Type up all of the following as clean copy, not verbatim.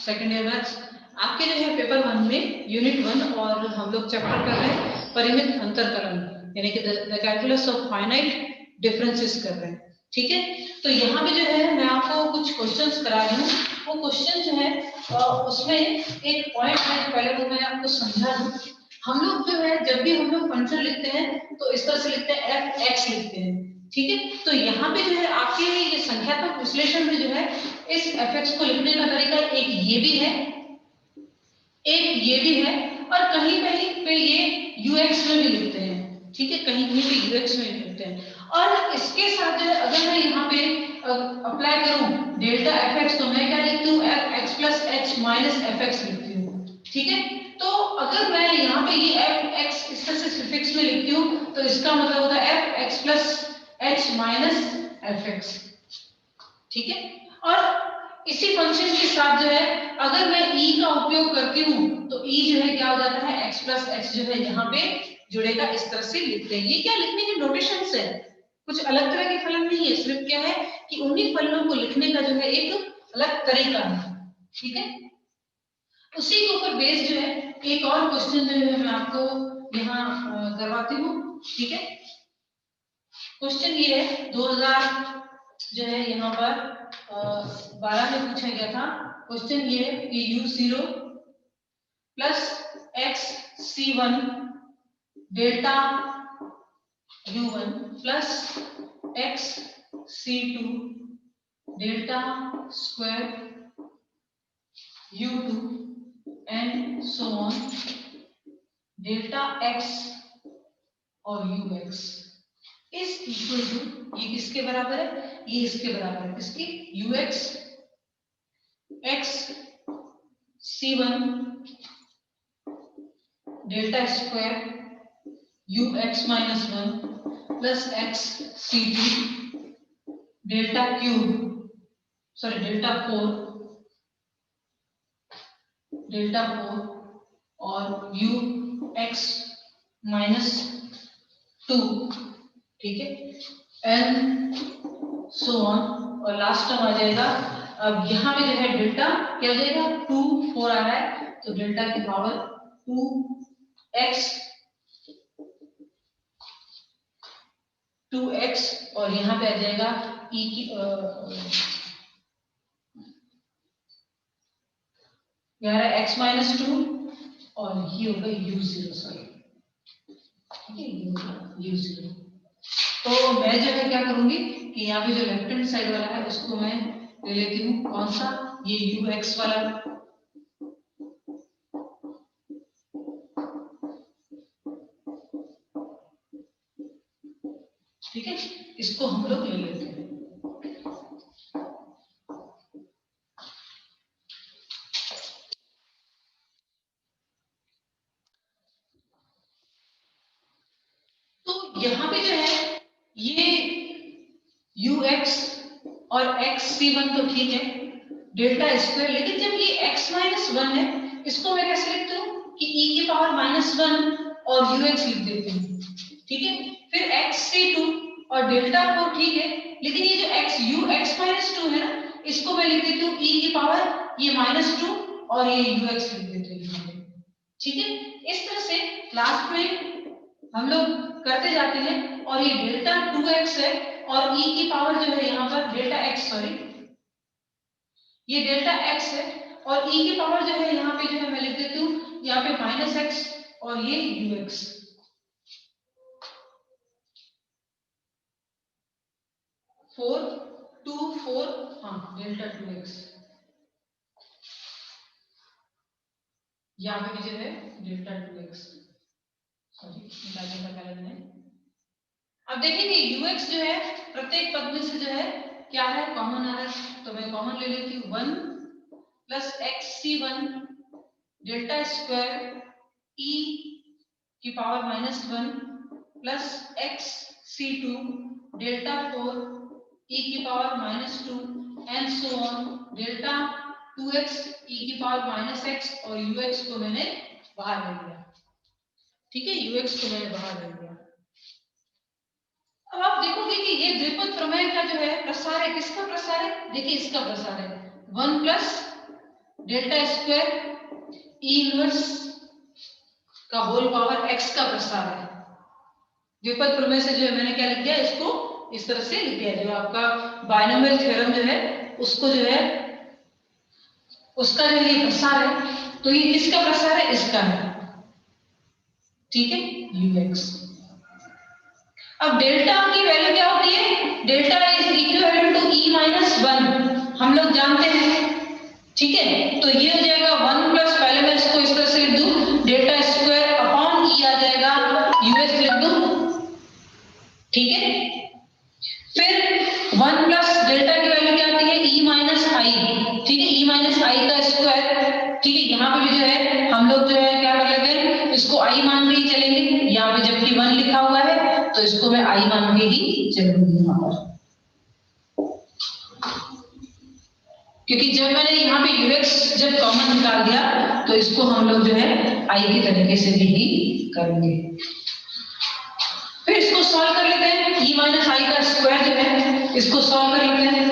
Second year maths. आपके जो है पेपर 1 में यूनिट 1 और हम लोग चैप्टर कर रहे हैं परिमित अंतरकलन, यानी कि the calculus of finite differences कर रहे हैं। ठीक है, तो यहाँ पे जो है मैं आपको कुछ क्वेश्चंस करा रही हूँ। वो क्वेश्चन जो है उसमें एक पॉइंट है, पहले वो मैं आपको समझा दूं। हम लोग जो है जब भी हम लोग फंक्शन लिखते हैं तो इस तरह से लिखते हैं, एफ एक्स लिखते हैं। ठीक है, तो यहाँ पे जो है आपके ये संख्यात्मक विश्लेषण में जो है इस एफ एक्स को लिखने का तरीका एक ये भी है, एक ये भी है, और कहीं कहीं पे ये यूएक्स में भी लिखते हैं। ठीक है, कहीं कहीं पे यूएक्स में भी लिखते हैं। और इसके साथ जो है अगर मैं यहाँ पे अप्लाई करूं डेल्टा एफ एक्स, तो मैं क्या लिखती हूँ, F x plus H minus F x लिखती हूँ। ठीक है, तो अगर मैं यहाँ पे ये एफ एक्स इस तरह से सफिक्स में लिखती हूँ तो इसका मतलब होता है F x plus H minus F x. ठीक है, और इसी फंक्शन के साथ जो है अगर मैं e का उपयोग करती हूँ तो e जो है क्या हो जाता है, x प्लस h जो है यहाँ पे जुड़ेगा। इस तरह से लिखते हैं। ये क्या लिखने के नोटेशंस है, कुछ अलग तरह के फलन नहीं है, सिर्फ क्या है कि उन्हीं फलनों को लिखने का जो है एक अलग तरीका है। ठीक है, उसी के ऊपर बेस जो है एक और क्वेश्चन जो है मैं आपको यहाँ करवाती हूँ। ठीक है, क्वेश्चन ये है 2000 जो है यहाँ पर 12 में पूछा गया था। क्वेश्चन ये है कि u0 plus x c1 delta u1 plus x c2 delta square u2 and so on delta x और ux इज इक्वल टू, ये किसके बराबर है, ये इसके बराबर है, किसकी, ux x c1 delta square ux minus 1 plus x c2 delta cube, sorry delta 4 और ux माइनस 2। ठीक है, एंड सो ऑन, और लास्ट टर्म आ जाएगा। अब यहाँ पे जो है डेल्टा क्या हो जाएगा, 2 4 आ रहा है, तो डेल्टा की पावर 2x और यहाँ पे आ जाएगा e की यहाँ x माइनस 2 और ये होगा u0, सॉरी u0। तो मैं जो है क्या करूंगी कि यहाँ पे जो लेफ्ट हैंड साइड वाला है उसको मैं ले लेती हूँ, कौन सा, ये ux वाला। ठीक है, इसको हम लोग ले लेते हैं। तो यहाँ पे जो है ये ux और x c1 तो ठीक है डेल्टा स्क्वायर, लेकिन जब ये x माइनस 1 है इसको मैं कैसे लिखती हूँ कि e की पावर माइनस 1 और ux लिख देती हूँ। ठीक है, फिर x c2 और डेल्टा 4 ठीक है, लेकिन ये जो ux माइनस 2 है ना, इसको मैं लिख देती हूँ e की पावर ये माइनस 2 और ये ux लिख देती हूँ। ठीक है, इस तरह से लास्ट में हम लोग करते जाते हैं, और ये डेल्टा 2x है और e की पावर जो है यहाँ पर डेल्टा x, सॉरी ये डेल्टा x है और e की पावर जो है यहाँ पे जो है मैं लिख देती हूँ यहाँ पे माइनस x और ये ux। 4 2 4, हाँ डेल्टा 2x यहाँ पे भी जो है डेल्टा 2x, सॉरी निकालने का गलत है। अब देखेंगे ux जो है प्रत्येक पद में से जो है क्या है, कॉमन आ रहा है, तो मैं कॉमन ले लेती हूँ 1 plus x c1 delta square e की power minus 1 plus x c2 delta 4 e की power minus 2 and so on delta 2x e की पावर माइनस x और ux को मैंने बाहर ले लिया। ठीक है, ux को मैंने बाहर ले लिया। अब आप देखोगे कि ये द्विपद प्रमेय का जो है प्रसार है, किसका प्रसार है, देखिए इसका प्रसार है 1 प्लस डेल्टा स्क्वायर ई इनवर्स का होल पावर x का प्रसार है। द्विपद प्रमेय से जो है मैंने क्या लिख दिया, इसको इस तरह से लिख दिया, जो आपका बायनोमियल थ्योरम जो है उसको जो है उसका जो ये प्रसार है, तो ये किसका प्रसार है, इसका है, ठीक है, ux। अब डेल्टा की वैल्यू क्या होती है, delta is equivalent to e minus 1, हम लोग जानते हैं, ठीक है। तो ये हो जाएगा 1 प्लस, पहले मैं इसको इस तरह से लिख दूं, डेल्टा स्क्वायर अपॉन e आ जाएगा, यूएस लिख दूं, ठीक है। फिर 1 प्लस डेल्टा की वैल्यू क्या आती है, e माइनस आई, ठीक है, e माइनस आई का स्क्वायर, ठीक है। यहाँ पे भी जो है हम लोग जो है क्या कर लेते हैं, इसको i मान के ही चलेंगे, यहाँ पे जबकि 1 लिखा हुआ है तो इसको मैं i मान के ही चलूंगी यहाँ पर, क्योंकि जब मैंने यहाँ पे ux जब कॉमन निकाल दिया तो इसको हम लोग जो है i की तरीके से भी करेंगे। फिर इसको सॉल्व कर लेते हैं, e माइनस आई का स्क्वायर जो है इसको सॉल्व कर लेते हैं,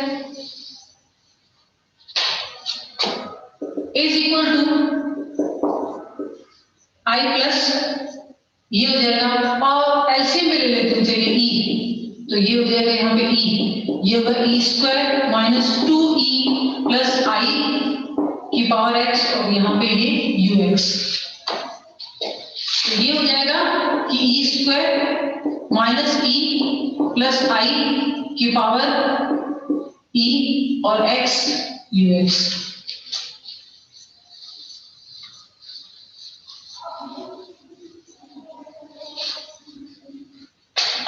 is equal to I plus, ये हो जाएगा, और एलसीएम में ले लेते हैं, चलिए e, तो ये हो जाएगा यहाँ पे e, ये होगा e square minus 2e plus i की पावर x, और यहाँ पे ये ux, तो ये हो जाएगा कि e square minus e plus i की पावर e और x ux।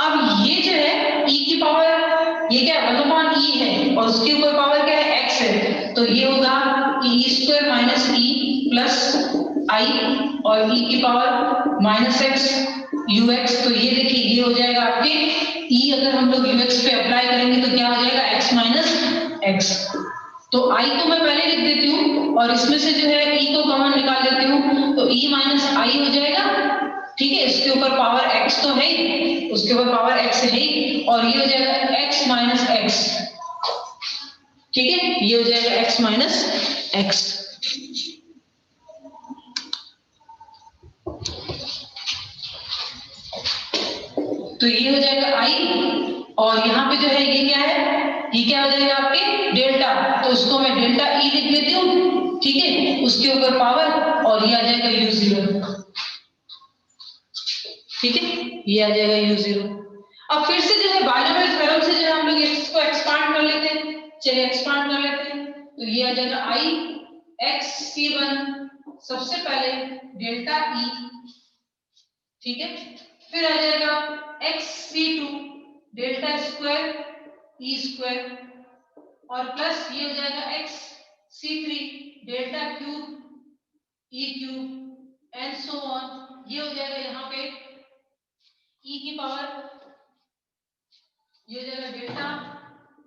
अब ये जो है e की पावर, ये क्या है 1/e है, और उसके ऊपर पावर क्या है x है, तो ये होगा कि e square minus e plus i और e की पावर माइनस x ux, तो ये देखिए ये हो जाएगा आपके e, अगर हम लोग ux पे अप्लाई करेंगे तो क्या हो जाएगा x माइनस x, तो i को मैं पहले लिख देती हूँ और इसमें से जो है e को कॉमन निकाल देती हूँ, तो e माइनस आई हो जाएगा, ठीक है। इसके ऊपर पावर x तो है ही, उसके ऊपर पावर x है ही, और ये हो जाएगा x माइनस x, ठीक है, ये हो जाएगा x माइनस x। तो ये हो जाएगा i, और यहाँ पे जो है ये क्या है, ये क्या हो जाएगा आपके डेल्टा, तो इसको मैं डेल्टा e लिख लेती हूँ, ठीक है, उसके ऊपर पावर, और ये आ जाएगा u0, ठीक है, ये आ जाएगा u0। अब फिर से जो है बायनोमियल थ्योरम से जो है हम लोग इसको एक्सपांड कर लेते हैं, चलिए एक्सपांड कर लेते हैं, तो ये आ जाएगा i x c1, सबसे पहले डेल्टा e, ठीक है, फिर आ जाएगा x c2 delta square e square, और प्लस ये हो जाएगा x c3 delta cube e cube and so on, ये हो जाएगा यहाँ पे e की पावर, ये हो जाएगा डेल्टा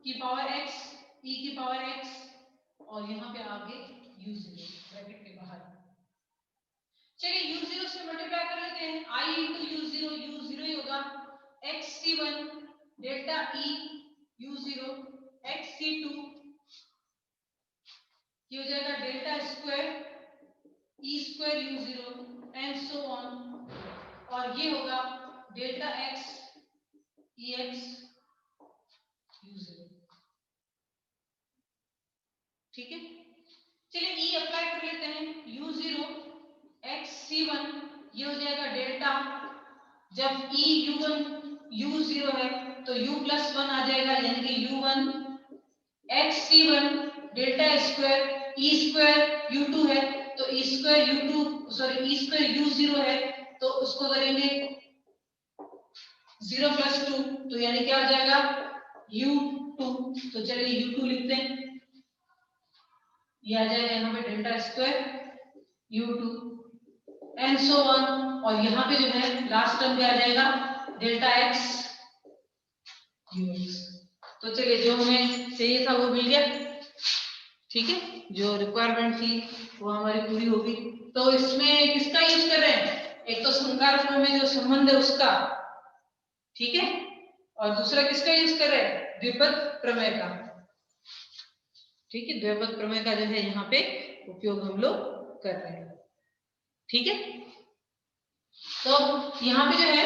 की पावर x e की पावर x, और यहाँ पे आगे u0 ब्रैकेट के बाहर। चलिए u0 से मल्टीप्लाई कर लेते हैं, i इंटू u0, u0 ही होगा x c1 delta e u0 x c2, ये हो जाएगा delta square e square u0 and so on, और ये होगा डेल्टा x ex u0, ठीक है। चलिए e अप्लाई कर लेते हैं, u0 x c1, ये हो जाएगा डेल्टा, जब e u1 u0 है तो u प्लस 1 आ जाएगा, यानी कि u1 x c1 delta square e square u2 है, तो e square u2 sorry e square u0 है, तो उसको करेंगे 0 प्लस 2, तो यानी क्या हो जाएगा u2, तो चलिए u2 लिखते हैं, ये आ जाएगा यहाँ पे delta square u2 and so on, और यहाँ पे जो है लास्ट टर्म क्या आ जाएगा डेल्टा x ux। तो चलिए जो हमें चाहिए था वो मिल गया, ठीक है, जो रिक्वायरमेंट थी वो हमारी पूरी होगी। तो इसमें किसका यूज कर रहे हैं, एक तो संकारकों में जो संबंध है उसका, ठीक है, और दूसरा किसका यूज कर रहे हैं, द्विपद प्रमेय का, ठीक है, द्विपद प्रमेय का जो है यहाँ पे उपयोग हम लोग कर रहे हैं। ठीक है, तो यहाँ पे जो है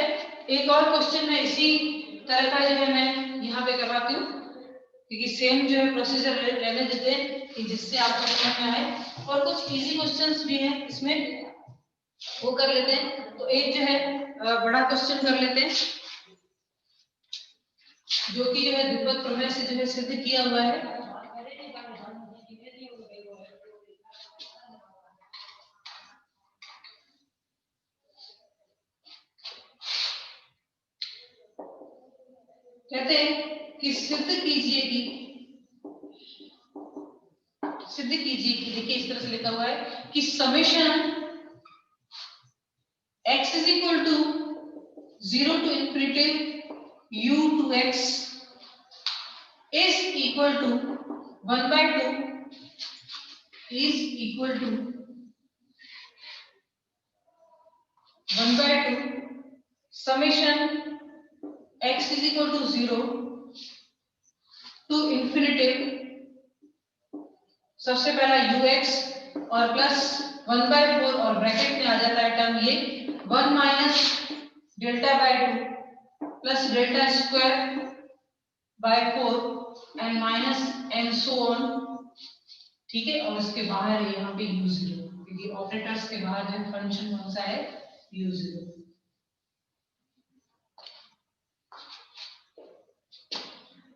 एक और क्वेश्चन है इसी तरह का जो है मैं यहाँ पे करवाती हूँ, क्योंकि सेम जो है प्रोसीजर रहने देते हैं कि जिससे आपको समझ में आए। और कुछ इजी क्वेश्चंस भी हैं इसमें, वो कर लेते हैं। तो एक जो है बड़ा क्वेश्चन कर लेते हैं, जो कि जो है द्विपद प्रमेय से जो है सिद्ध किया हुआ है। कहते हैं कि सिद्ध कीजिए कि देखिए इस तरह से लिखा हुआ है कि summation x is equal to 0 to infinity u to x is equal to 1 by 2 is equal to 1 by 2 summation x is equal to 0 to infinity, सबसे पहला ux और प्लस 1 by 4 और ब्रैकेट में आ जाता है टर्म ये 1 minus delta by 2 plus delta square by 4 and minus and so on. ठीक है, और इसके बाहर है यहाँ पे u0, क्योंकि ऑपरेटर्स के बाहर जो फंक्शन कौन सा है, u0।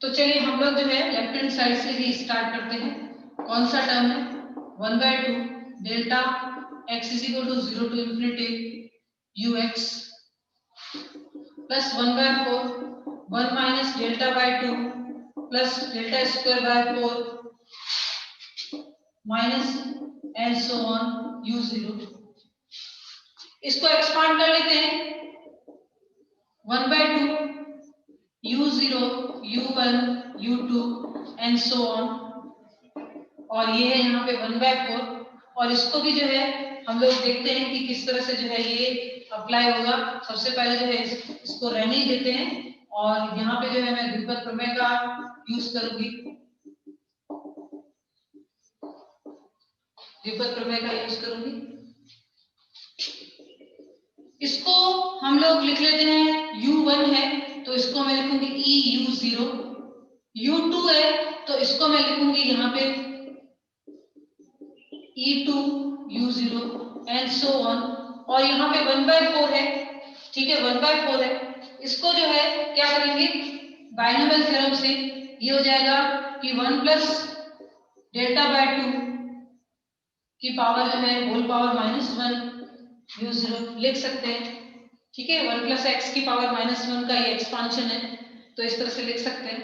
तो चलिए हम लोग जो है लेफ्ट हैंड साइड से ही स्टार्ट करते हैं। कौन सा टर्म है, 1 by 2 delta x is equal to 0 to infinity ux plus 1 by 4 1 minus delta by 2 plus delta square by 4 minus and so on u0। इसको एक्सपांड कर लेते हैं 1 by 2 u0 u1 u2 and so on, और ये है यहाँ पे 1 by 4। और इसको भी जो है हम लोग देखते हैं कि किस तरह से जो है ये अप्लाई होगा। सबसे पहले जो है इसको रहने ही देते हैं, और यहाँ पे जो है मैं द्विपद प्रमेय का यूज करूंगी, द्विपद प्रमेय का यूज करूंगी। इसको हम लोग लिख लेते हैं u1 है तो इसको मैं लिखूंगी e u0, u2 है तो इसको मैं लिखूंगी यहाँ पे e2 u0 and so on. और यहाँ पे 1 by 4 है, ठीक है 1 by 4 है, इसको जो है क्या करेंगे बाइनोमियल थ्योरम से, ये हो जाएगा कि 1 प्लस डेल्टा बाय 2 की पावर जो है होल पावर -1 u0 लिख सकते हैं। ठीक है, 1 प्लस एक्स की पावर -1 का ये एक्सपांशन है, तो इस तरह से लिख सकते हैं।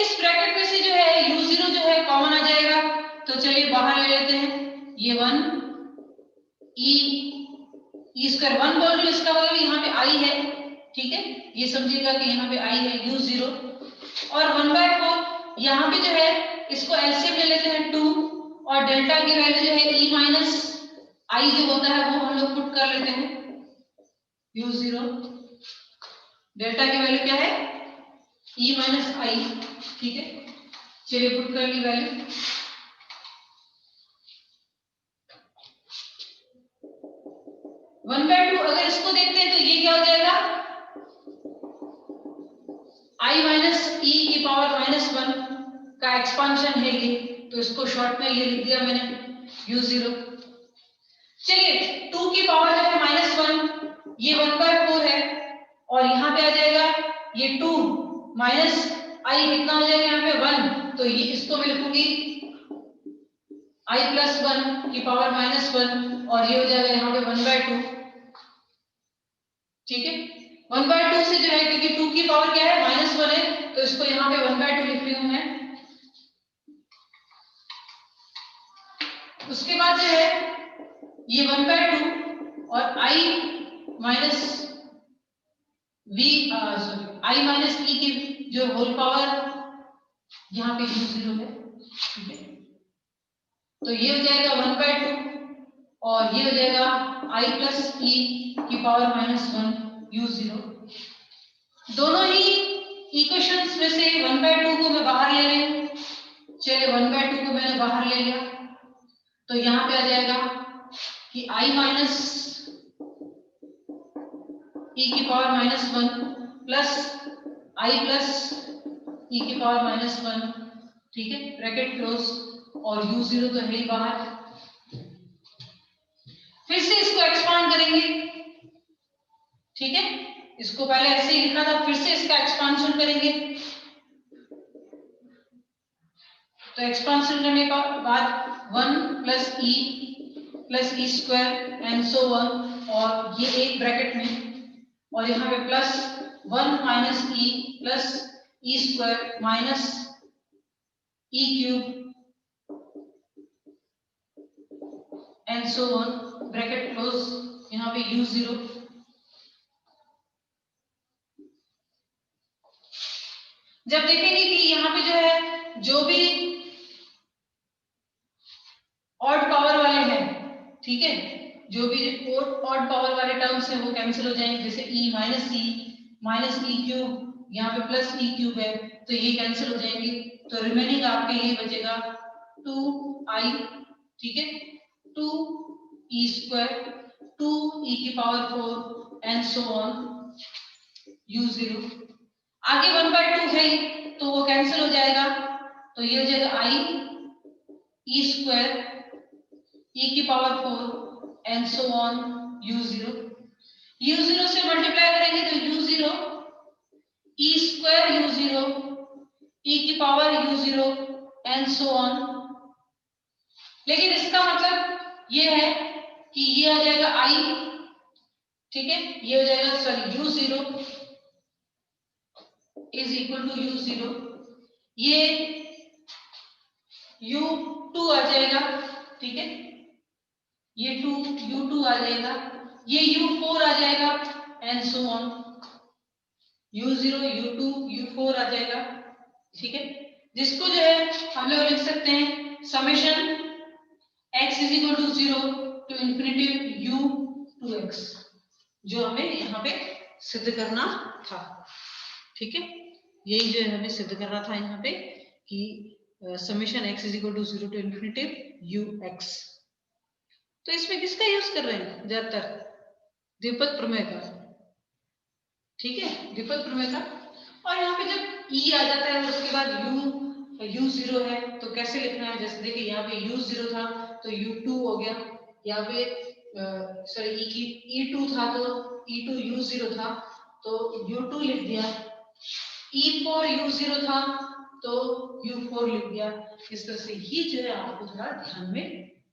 इस ब्रैकेट में से जो है u0 जो है कॉमन आ जाएगा, तो चलिए बाहर ले लेते हैं ये 1 e स्क्वायर 1 बोल रही हूं, इसका मतलब यहाँ पे i है। ठीक है, ये समझिएगा कि यहाँ पे i है u0 और 1 by 4 यहाँ पे जो है इसको एलसीएम ले लेते हैं 2, और डेल्टा की वैल्यू जो है e माइनस i जो होता है वो हम लोग पुट कर लेते हैं u0, डेल्टा की वैल्यू क्या है e माइनस i। ठीक है, चलिए पुट कर ली वैल्यू। वन बाय 2 अगर इसको देखते हैं तो ये क्या हो जाएगा i माइनस e की पावर -1 का एक्सपांशन है ये, तो इसको शॉर्ट में ये लिख दिया मैंने u0। चलिए 2 की पावर जो है -1, ये 1 by 4 है, और यहाँ पे आ जाएगा ये 2 माइनस i कितना हो जाएगा यहाँ पे 1, तो ये इसको मैं लिखूंगी i प्लस 1 की पावर -1, और ये हो जाएगा यहाँ पे 1 by 2। ठीक है, 1 by 2 से जो है क्योंकि 2 की पावर क्या है -1 है, तो इसको यहाँ पे 1 by 2 लिख रही हूं मैं। उसके बाद जो है ये 1 by 2 और i minus i minus e की जो होल पावर यहाँ पे u0 है। ठीक है, तो ये हो जाएगा 1 by 2 और ये हो जाएगा i प्लस e की पावर -1 u0। दोनों ही इक्वेशंस में से 1 by 2 को मैं बाहर ले रही हूँ। चलिए 1 by 2 को मैंने बाहर ले लिया, तो तो यहाँ पे आ जाएगा कि i माइनस e की power -1 plus i plus e की पावर -1, ठीक है, ब्रैकेट क्लोज, और u0 तो है ही बाहर। फिर से इसको एक्सपांड करेंगे, ठीक है, इसको पहले ऐसे ही लिखा था, फिर से इसका एक्सपांशन करेंगे। तो एक्सपांशन करने के बाद 1 plus E square and so one, और ये एक ब्रैकेट में, और यहाँ पे plus 1 minus E plus E square minus E cube and so one, bracket close, यहाँ पे u0। जब देखेंगे कि यहाँ पे जो है, जो भी ऑड पावर वाले हैं, ठीक है, जो भी ऑड पावर वाले टर्म्स हैं वो कैंसिल हो जाएंगे, जैसे e माइनस ई क्यूब, यहाँ पे प्लस ई क्यूब है, तो ये कैंसिल हो जाएंगे। तो रिमेनिंग आपके ये बचेगा 2i, ठीक है, 2e स्क्वायर 2e की power 4 and so on u0। आगे 1/2 है तो वो कैंसिल हो जाएगा, तो ये हो जाएगा i e स्क्वायर e की power 4 and so on u0। u0 से मल्टीप्लाई करेंगे तो u0 e square u0 e की power u0 and so on. लेकिन इसका मतलब ये है कि ये आ जाएगा i, ठीक है, ये हो जाएगा, sorry, u0 is equal to u0, ये u2 आ जाएगा, ठीक है, ये u2 आ जाएगा, ये u4 आ जाएगा and so on, u0 u2 u4 आ जाएगा, ठीक है, जिसको जो है हम लोग लिख सकते हैं summation x is equal to 0 to infinity u to x, जो हमें यहाँ पे सिद्ध करना था, ठीक है, यही जो है हमें सिद्ध करना था यहाँ पे कि summation x is equal to 0 to infinity u x। तो इसमें किसका यूज कर रहे हैं ज्यादातर? द्विपद प्रमेय का, ठीक है, द्विपद प्रमेय का। और यहाँ पे जब e आ जाता है उसके बाद u0 है तो कैसे लिखना है, जैसे देखिए यहाँ पे u0 था तो u2 हो गया, यहाँ पे सॉरी e2 था तो e2 u0 था तो u2 लिख दिया, e4 u0 था तो u4 लिख दिया। इस तरह से ही जो है आपको थोड़ा ध्यान में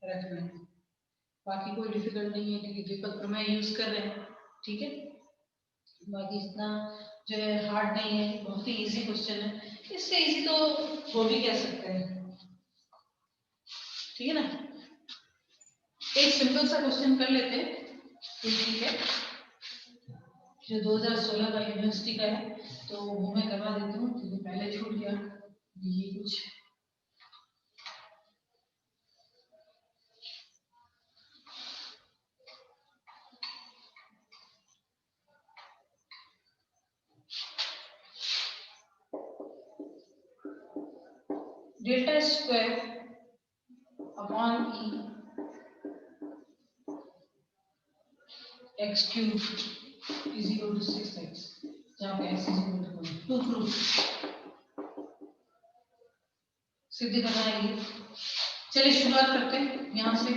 रखना है, बाकी कोई डिफिकल्ट नहीं है क्योंकि द्विपद प्रमेय यूज कर रहे हैं, ठीक है, बाकी इतना जो है हार्ड नहीं है, बहुत ही इजी क्वेश्चन है, इससे इजी तो हो भी कह सकते हैं, ठीक है ना। एक सिंपल सा क्वेश्चन कर लेते हैं, ठीक है, जो 2016 का यूनिवर्सिटी का है तो वो मैं करवा देती हूँ क्योंकि पहले छूट गया ये कुछ। Delta square upon e x cube is equal to 6x, जहाँ पे x is equal to 2 proof सिद्ध करना है ये। चलिए शुरुआत करते हैं यहाँ से।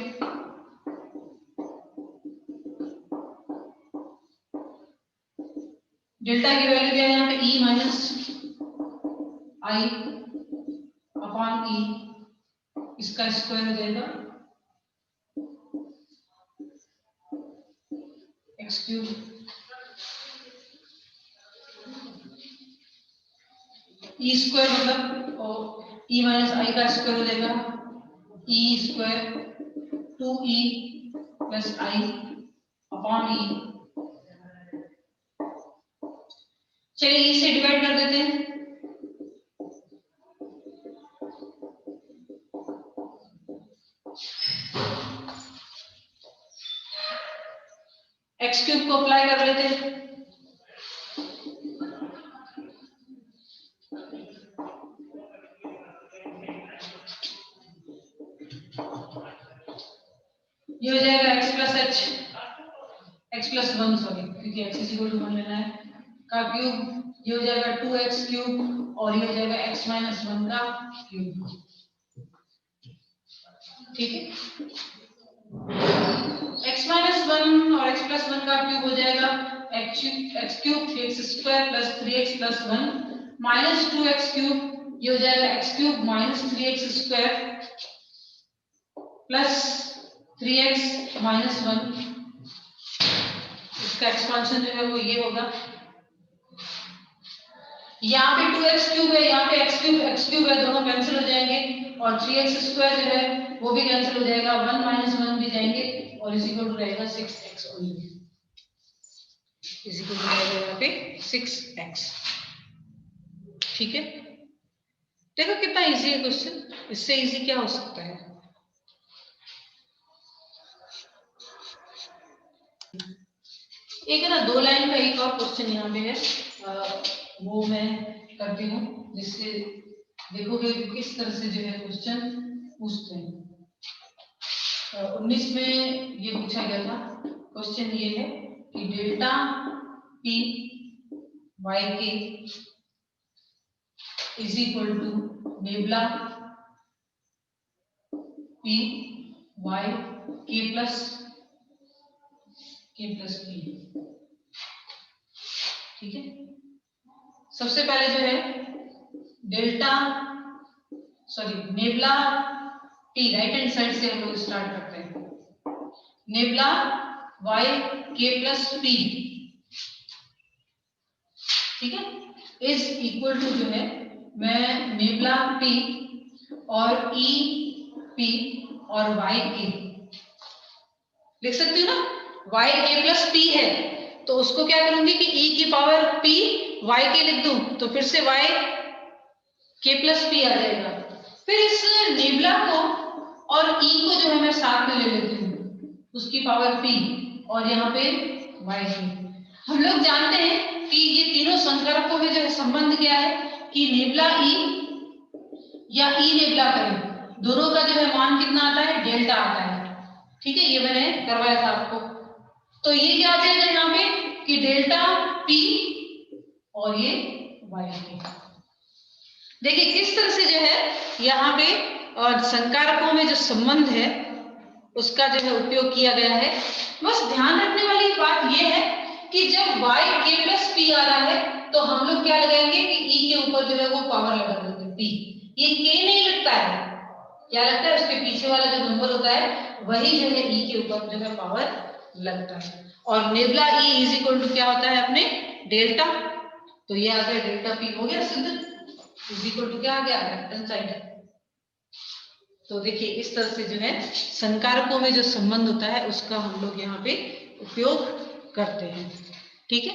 डेल्टा की वैल्यू क्या है यहाँ पे e माइनस आई अपॉन ई, इसका स्क्वायर हो जाएगा एक्स क्यूब, ई स्क्वायर मतलब और ई माइनस आई का स्क्वायर हो जाएगा ई स्क्वायर 2e प्लस आई अपॉन ई। चलिए ई से डिवाइड कर देते हैं, एक्स क्यूब को अप्लाई कर लेते हैं, ये हो जाएगा x plus H, x plus 1 sorry, क्योंकि x इज इक्वल टू 1 लेना है, का क्यूब, ये हो जाएगा 2x क्यूब, और ये हो जाएगा x माइनस 1 का क्यूब। ठीक है, x माइनस 1 और x प्लस 1 का क्यूब हो जाएगा x cube 3x square plus 3x plus 1 minus 2x cube, ये हो जाएगा x cube minus 3x square plus 3x minus 1, इसका एक्सपांशन जो है वो ये होगा, यहाँ पे 2x क्यूब है, यहाँ पे x क्यूब है, दोनों कैंसिल हो जाएंगे, और 3x स्क्वायर जो है वो भी कैंसिल हो जाएगा, 1 माइनस 1 भी जाएंगे, और इज इक्वल टू रहेगा 6x only, is equal to रहेगा यहाँ पे 6x। ठीक है, देखो कितना इजी है क्वेश्चन, इससे इजी क्या हो सकता है। एक है ना 2 लाइन का एक और क्वेश्चन यहाँ पे है, वो मैं करती हूँ, जिससे देखोगे किस तरह से जो है क्वेश्चन पूछते हैं। 19 में ये पूछा गया था, क्वेश्चन ये है कि delta P Y K is equal to nebula P Y K plus P. ठीक है, सबसे पहले जो है delta nebula T, right hand side से हम लोग स्टार्ट करते हैं, nebula Y K plus P, ठीक है, इज इक्वल टू जो है मैं नेबुला पी और ई पी और वाई के लिख सकती हूँ ना, वाई के प्लस पी है तो उसको क्या करूंगी कि ई की पावर पी वाई के लिख दूं, तो फिर से वाई के प्लस पी आ जाएगा। फिर इस नेबुला को और ई को जो है मैं साथ में ले लेती हूँ, उसकी पावर पी और यहाँ पे वाई के। हम लोग जानते हैं कि ये तीनों संकारकों में जो है संबंध क्या है कि नेबुला ई या ई नेबुला करें, दोनों का जो है मान कितना आता है, डेल्टा आता है। ठीक है, ये मैंने करवाया था आपको, तो ये क्या आ जाएगा यहाँ पे कि डेल्टा पी और ये वाई के। देखिए किस तरह से जो है यहाँ पे और संकारकों में जो संबंध है उसका जो है उपयोग किया गया है। बस ध्यान रखने वाली बात यह है कि जब y k प्लस पी आ रहा है तो हम लोग क्या लगाएंगे कि e के ऊपर जो है वो पावर लगा देंगे p, ये k नहीं लगता है, क्या लगता है उसके पीछे वाला जो नंबर होता है वही जो है e के ऊपर जो है पावर लगता है। और nebula e is equal to क्या होता है अपने डेल्टा, तो ये आ गया डेल्टा p हो गया सिद्ध, इज इक्वल टू क्या आ गया लेफ्ट हैंड साइड। तो देखिए इस तरह से जो है संकारकों में जो संबंध होता है उसका हम लोग यहाँ पे उपयोग करते हैं। ठीक है।